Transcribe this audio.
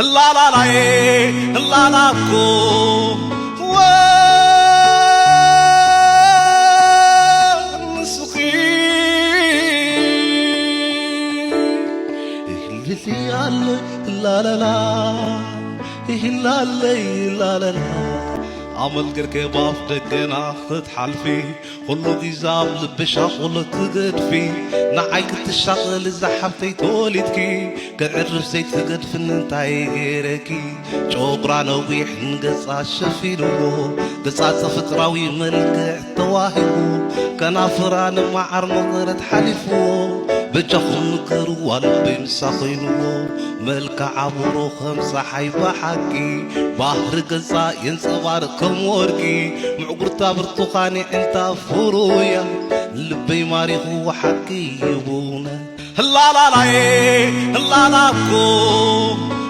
لا لا لا لا لا كو ونسقي لا لا لا لا لا لا عمل قركي باف دقنا تتحلفي كله غيزاب لبشا كله تقدفي نعيك تشغل الزحفتي تولدكي كعرف زيت تقد في النتاي غيركي جوقرا نويح نقصا شفيلو قصا فكراوي ملكع تواهبو كنافران معر نظرة حلفو بجخم نكرو والبي مساخينو ملكع عبرو خمسة حيبا حكي باهر قصا ينصبار كم ورقي معقرتا برتقاني انت فرويا لبي ماريخ وحكي يبونا لا لا لا لا لا كو